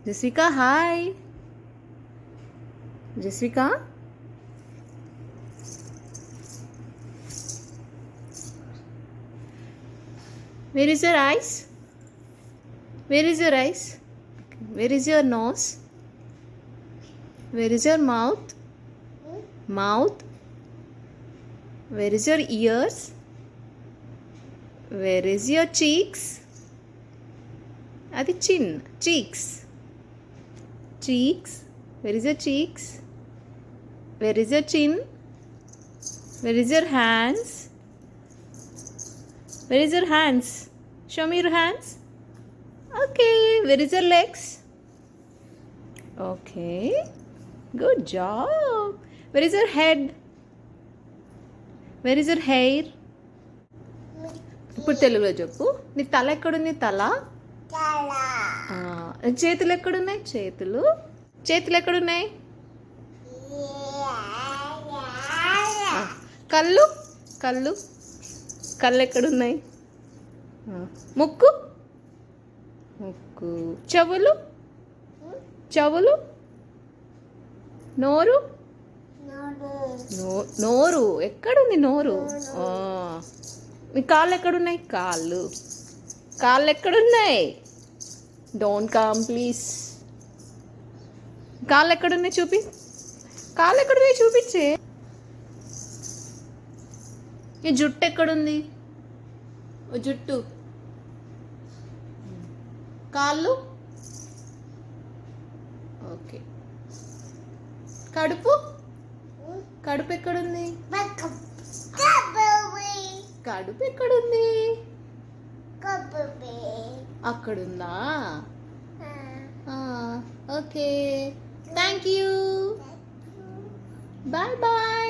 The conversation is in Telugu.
Jasvika hi. Jasvika where is your eyes? Where is your eyes? Where is your nose? Where is your mouth? Mouth. Where is your ears? Where is your cheeks? Adi chin. Cheeks. Cheeks. Where is your cheeks? Where is your chin? Where is your hands? Where is your hands? Show me your hands. Okay. Where is your legs? Okay. Good job. Where is your head? Where is your hair? ఇప్పుడు తెలుగులో చెప్పు. నీ తల ఎక్కడుంది? తల. చేతులు ఎక్కడున్నాయి? చేతులు. చేతులు ఎక్కడున్నాయి? కళ్ళు. కళ్ళు. కళ్ళు ఎక్కడున్నాయి? ముక్కు. ముక్కు. చెవులు. చెవులు. నోరు. నోరు ఎక్కడుంది? నోరు. మీ కాళ్ళు ఎక్కడున్నాయి? కాళ్ళు. కాళ్ళు ఎక్కడున్నాయి? Don't come please. కాళ్ళు ఎక్కడున్నాయి? చూపి. కాళ్ళు ఎక్కడున్నాయి? చూపించే. ఈ జుట్టు ఎక్కడుంది? జుట్టు. కాళ్ళు. ఓకే. కడుపు. కడుపు ఎక్కడుంది? కడుపు ఎక్కడుంది? అక్కడుందా? Okay. Thank you. Bye bye.